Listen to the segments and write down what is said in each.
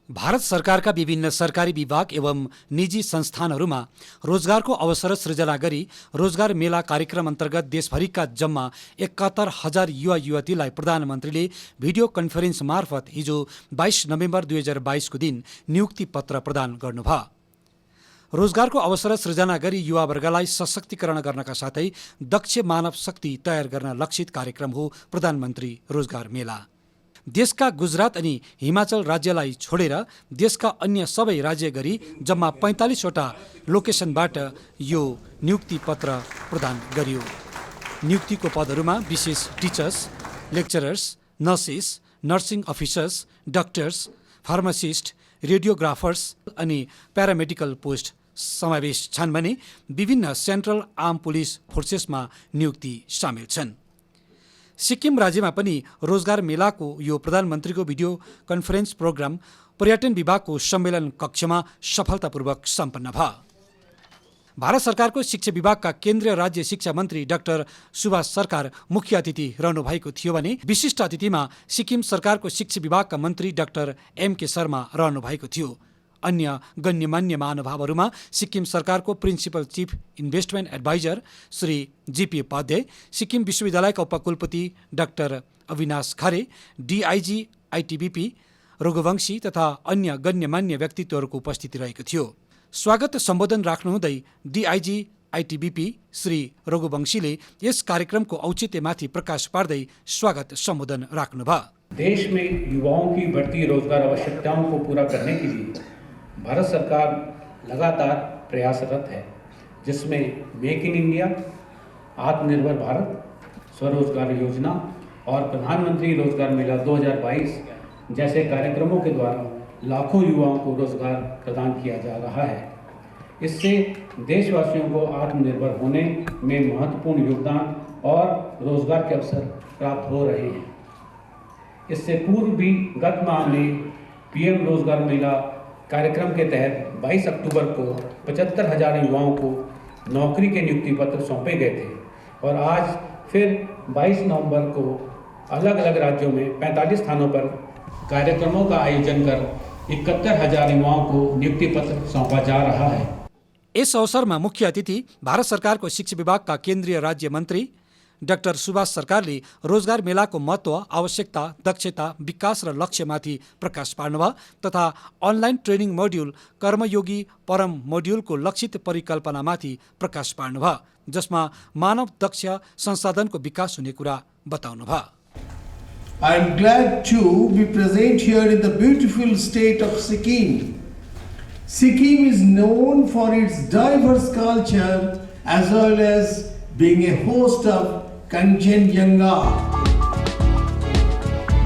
भारत सरकारका विभिन्न सरकारी विभाग एवं निजी संस्थानहरूमा रोजगारको अवसर सृजना गरी रोजगार मेला कार्यक्रम अन्तर्गत देशभरिका जम्मा 71,000 युवा युवतीलाई प्रधानमन्त्रीले भिडियो कन्फरेन्स मार्फत हिजो 22 नोभेम्बर 2022 को दिन नियुक्ति पत्र प्रदान गर्नुभयो। रोजगारको अवसर सृजना गरी युवावर्गलाई सशक्तिकरण गर्नका साथै दक्ष मानव शक्ति तयार गर्न लक्षित कार्यक्रम हो प्रधानमन्त्री रोजगार मेला। देशका गुजरात अनि हिमाचल राज्यलाई छोडेर देशका अन्य सबै राज्य गरी जम्मा 45 वटा लोकेसनबाट यो नियुक्ति पत्र प्रदान गरियो। नियुक्तिको पदहरूमा विशेष teachers, lecturers, nurses, nursing officers, doctors, pharmacist, radiographers अनि प्यारामेडिकल पोस्ट समावेश छन् भने विभिन्न सेन्ट्रल आर्म पुलिस फोर्सेसमा नियुक्ति सामेल छन्। सिक्किम राज्यमा पनि रोजगार मेलाको यो प्रधानमन्त्रीको भिडियो कन्फरेन्स प्रोग्राम पर्यटन विभागको सम्मेलन कक्षमा सफलतापूर्वक सम्पन्न भयो। भारत सरकारको शिक्षा विभागका केन्द्रीय राज्य शिक्षा मन्त्री डाक्टर सुभाष सरकार मुख्य अतिथि रहनु भएको थियो भने विशिष्ट अतिथिमा सिक्किम सरकारको शिक्षा विभागका मन्त्री डाक्टर MK शर्मा रहनु भएको थियो। अन्य गण्यमान्य महानुभावहरूमा सिक्किम सरकारको principal chief investment advisor Shri GP Upadhyay, Sikkim विश्वविद्यालयका उपकुलपति doctor Avinash Khare, DIG ITBP Raghuvanshi तथा अन्य गण्यमान्य व्यक्तित्वहरूको उपस्थिति रहेको थियो। स्वागत सम्बोधन राख्नुहुँदै DIG ITBP श्री रघुवंशीले यस कार्यक्रमको औचित्यमाथि प्रकाश पार्दै स्वागत सम्बोधन राख्नुभयो। देश में युवाओं की बढ़ती रोजगार आवश्यकताओं को पूरा करने के लिए भारत सरकार लगातार प्रयासरत है, जिसमें मेक इन इंडिया, आत्मनिर्भर भारत, स्वरोजगार योजना और प्रधानमंत्री रोजगार मेला 2022 जैसे कार्यक्रमों के द्वारा लाखों युवाओं को रोजगार प्रदान किया जा रहा है। इससे देशवासियों को आत्मनिर्भर होने में महत्वपूर्ण योगदान और रोजगार के अवसर प्राप्त हो रहे हैं। इससे पूर्व भी गत माह में PM रोजगार मेला कार्यक्रम के तहत 22 अक्टूबर को 75,000 युवाओं को नौकरी के नियुक्ति पत्र सौंपे गए थे और आज फिर 22 नवंबर को अलग अलग राज्यों में 45 स्थानों पर कार्यक्रमों का आयोजन कर 71,000 युवाओं को नियुक्ति पत्र सौंपा जा रहा है। इस अवसरमा मुख्य अतिथि भारत सरकारको शिक्षा विभागका केन्द्रीय राज्य मन्त्री डाक्टर सुभाष सरकारले रोजगार मेलाको महत्त्व, आवश्यकता, दक्षता, विकास र लक्ष्यमाथि प्रकाश पार्नुभयो तथा अनलाइन ट्रेनिङ मोड्युल कर्मयोगी परम मोड्युलको लक्षित परिकल्पनामाथि प्रकाश पार्नुभयो, जसमा मानव दक्ष संसाधनको विकास हुने कुरा बताउनुभयो। I am glad to be present here in the beautiful state of Sikkim. Sikkim is known for its diverse culture as well as being a host of Kanchenjunga,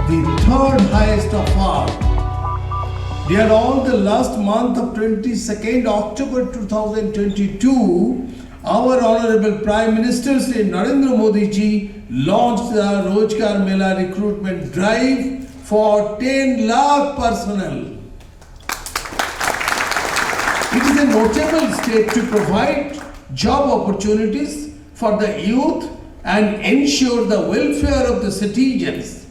the third highest of all. Dear all, the last month of 22nd October 2022, our Honorable Prime Minister Shri Narendra Modi ji launched the Rozgar Mela recruitment drive for 10 lakh personnel. It is a notable step to provide job opportunities for the youth and ensure the welfare of the citizens.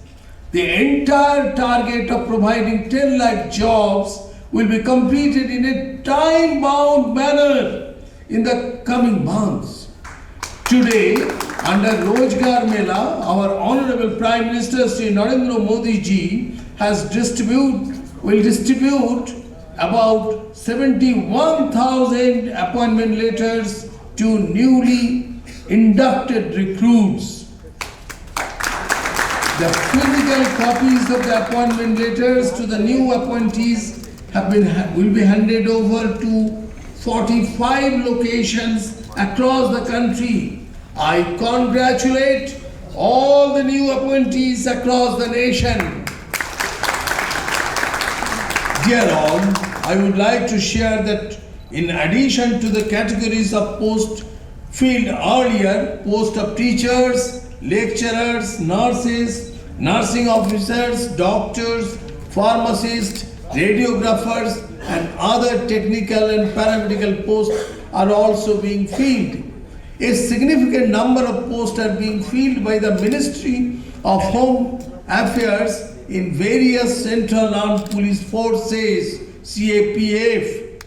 The entire target of providing 10 lakh jobs will be completed in a time-bound manner in the coming months. Today, under Rozgar Mela, our Honorable Prime Minister Shri Narendra Modi ji will distribute about 71,000 appointment letters to newly inducted recruits. The physical copies of the appointment letters to the new appointees will be handed over to 45 locations across the country. I congratulate all the new appointees across the nation. Dear all, I would like to share that in addition to the categories of post filled earlier, post of teachers, lecturers, nurses, nursing officers, doctors, pharmacists, radiographers and other technical and paramedical posts are also being filled. A significant number of posts are being filled by the Ministry of Home Affairs in various Central Armed Police Forces, CAPF.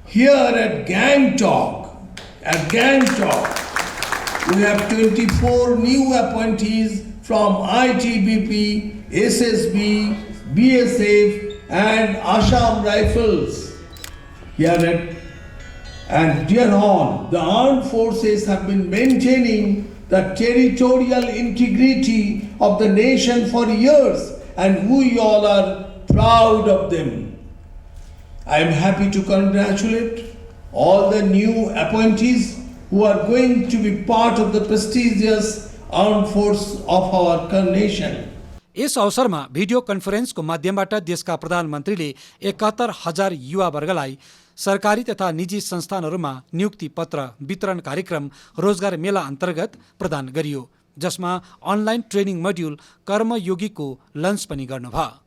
Here at Gangtok, we have 24 new appointees from ITBP, SSB, BSF and Assam Rifles. And here on, the armed forces have been maintaining the territorial integrity of the nation for years, and we all are proud of them. I am happy to congratulate all the new appointees who are going to be part of the prestigious armed force of our nation. Yes अवसरमा video कन्फरेन्सको माध्यमबाट देशका प्रधानमन्त्रीले 71,000 युवा वर्गलाई सरकारी तथा निजी संस्थानहरूमा नियुक्ति पत्र वितरण कार्यक्रम रोजगार मेला अन्तर्गत प्रदान गरियो, जसमा अनलाइन ट्रेनिङ मोड्युल कर्मयोगीको लन्च पनि गर्नुभयो।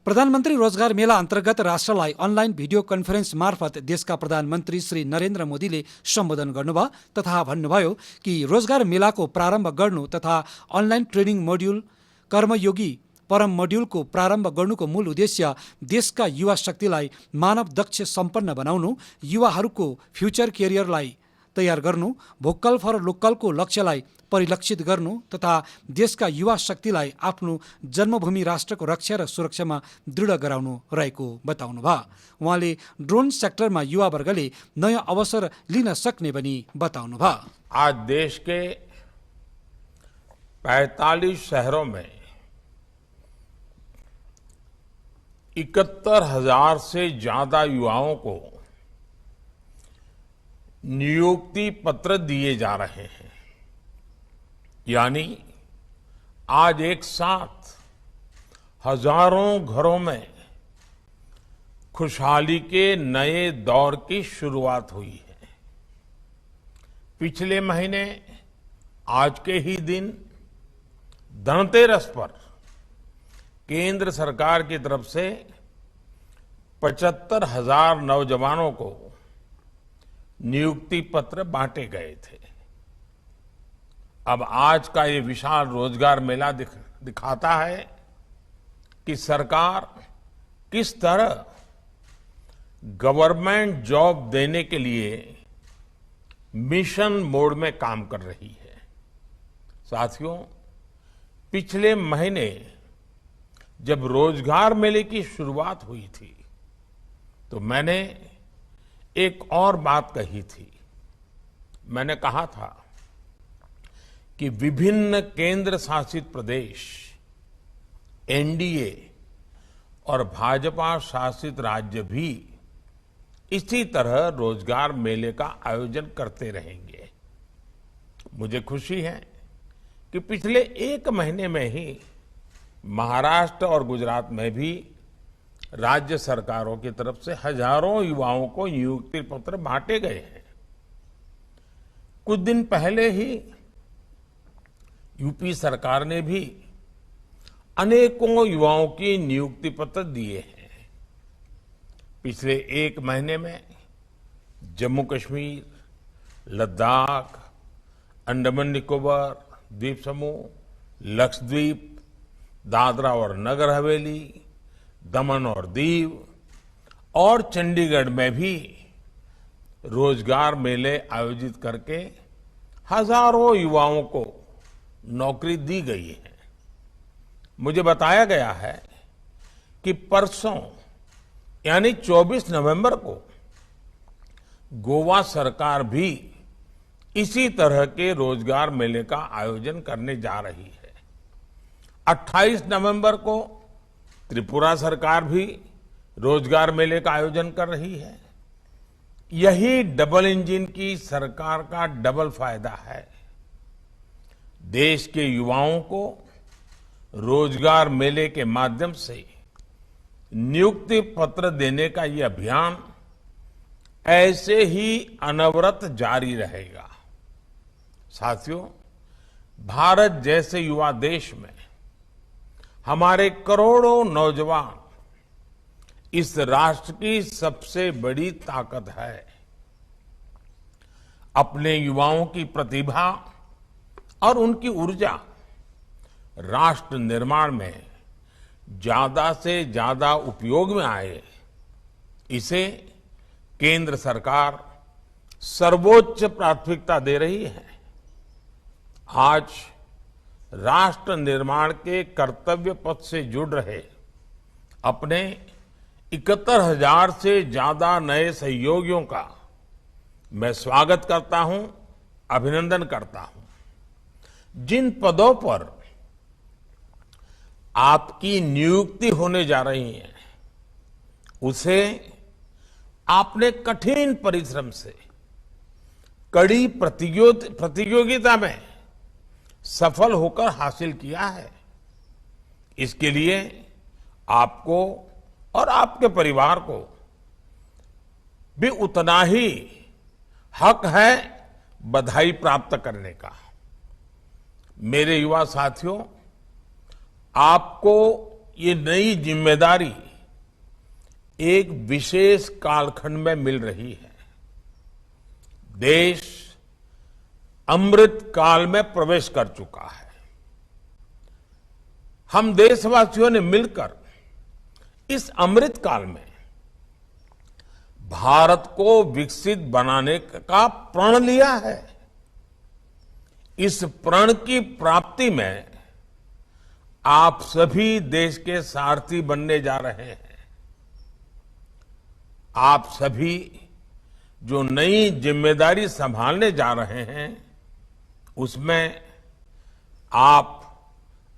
प्रधानमन्त्री रोजगार मेला अन्तर्गत राष्ट्रलाई अनलाइन भिडियो कन्फरेन्स मार्फत देशका प्रधानमन्त्री श्री नरेन्द्र मोदीले सम्बोधन गर्नुभयो तथा भन्नुभयो कि रोजगार मेलाको प्रारम्भ गर्नु तथा अनलाइन ट्रेनिङ मोड्युल कर्मयोगी परम मोड्युलको प्रारम्भ गर्नुको मूल उद्देश्य देशका युवा शक्तिलाई मानव दक्ष सम्पन्न बनाउनु, युवाहरूको फ्युचर करियरलाई तयार गर्नु, भोकल फर लोकलको लक्ष्यलाई परिलक्षित गर्नु तथा देशका युवा शक्तिलाई आफ्नो जन्मभूमि राष्ट्रको रक्षा र सुरक्षामा दृढ गराउनु रहेको बताउनुभयो। उहाँले ड्रोन सेक्टरमा युवा वर्गले नयाँ अवसर लिन सक्ने पनि बताउनुभयो। आज देश के 45 शहरों में 71,000 से ज्यादा युवाओं को नियुक्ति पत्र दिए जा रहे हैं। यानी आज एक साथ हजारों घरों में खुशहाली के नए दौर की शुरुआत हुई है। पिछले महीने आज के ही दिन धनतेरस पर केंद्र सरकार की तरफ से 75,000 नौजवानों को नियुक्ति पत्र बांटे गए थे। अब आज का ये विशाल रोजगार मेला दिखाता है कि सरकार किस तरह गवर्नमेंट जॉब देने के लिए मिशन मोड में काम कर रही है। साथियों, पिछले महीने जब रोजगार मेले की शुरुआत हुई थी तो मैंने एक और बात कही थी। मैंने कहा था कि विभिन्न केंद्र शासित प्रदेश, एनडीए और भाजपा शासित राज्य भी इसी तरह रोजगार मेले का आयोजन करते रहेंगे। मुझे खुशी है कि पिछले एक महीने में ही महाराष्ट्र और गुजरात में भी राज्य सरकारों की तरफ से हजारों युवाओं को नियुक्ति पत्र बांटे गए हैं। कुछ दिन पहले ही यूपी सरकार ने भी अनेकों युवाओं की नियुक्ति पत्र दिए हैं। पिछले एक महीने में जम्मू कश्मीर, लद्दाख, अंडमान निकोबार द्वीप समूह, लक्षद्वीप, दादरा और नगर हवेली, दमन और दीव और चंडीगढ़ में भी रोजगार मेले आयोजित करके हजारों युवाओं को नौकरी दी गई है। मुझे बताया गया है कि परसों यानी 24 नवंबर को गोवा सरकार भी इसी तरह के रोजगार मेले का आयोजन करने जा रही है। 28 नवंबर को त्रिपुरा सरकार भी रोजगार मेले का आयोजन कर रही है। यही डबल इंजन की सरकार का डबल फायदा है। देश के युवाओं को रोजगार मेले के माध्यम से नियुक्ति पत्र देने का ये अभियान ऐसे ही अनवरत जारी रहेगा। साथियों, भारत जैसे युवा देश में हमारे करोड़ों नौजवान इस राष्ट्र की सबसे बड़ी ताकत है। अपने युवाओं की प्रतिभा और उनकी ऊर्जा राष्ट्र निर्माण में ज्यादा से ज्यादा उपयोग में आए, इसे केंद्र सरकार सर्वोच्च प्राथमिकता दे रही है। आज राष्ट्र निर्माण के कर्तव्य पथ से जुड़ रहे अपने 71,000 से ज्यादा नए सहयोगियों का मैं स्वागत करता हूं, अभिनंदन करता हूं। जिन पदों पर आपकी नियुक्ति होने जा रही है, उसे आपने कठिन परिश्रम से कड़ी प्रतियोगिता में सफल होकर हासिल किया है। इसके लिए आपको और आपके परिवार को भी उतना ही हक है बधाई प्राप्त करने का। मेरे युवा साथियों, आपको ये नई जिम्मेदारी एक विशेष कालखंड में मिल रही है। देश अमृत काल में प्रवेश कर चुका है। हम देशवासियों ने मिलकर इस अमृत काल में भारत को विकसित बनाने का प्रण लिया है। इस प्रण की प्राप्ति में आप सभी देश के सारथी बनने जा रहे हैं। आप सभी जो नई जिम्मेदारी संभालने जा रहे हैं, उसमें आप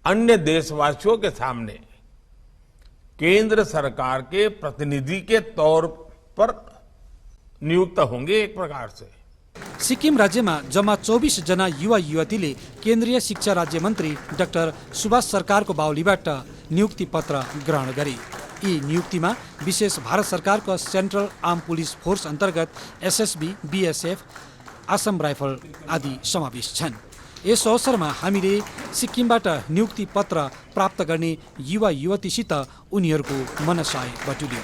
अन्य देशवासियों के सामने केंद्र सरकार के प्रतिनिधि के तौर पर नियुक्त होंगे। एक प्रकार से सिक्किम राज्यमा जम्मा 24 जना युवा युवतीले केन्द्रीय शिक्षा राज्य मन्त्री डाक्टर सुभाष सरकारको बाहुलीबाट नियुक्ति पत्र ग्रहण गरे। यी नियुक्तिमा विशेष भारत सरकारको सेन्ट्रल आर्म पुलिस फोर्स अन्तर्गत एसएसबी, बीएसएफ, आसाम राइफल आदि समावेश छन्। यस अवसरमा हामीले सिक्किमबाट नियुक्ति पत्र प्राप्त गर्ने युवा युवतीसित उनीहरूको मनसाय बटुल्यौं।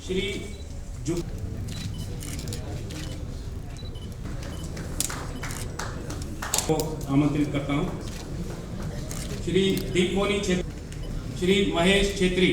श्री को आमंत्रित करता हूं। श्री दीपमोनी छेत्री, श्री महेश छेत्री।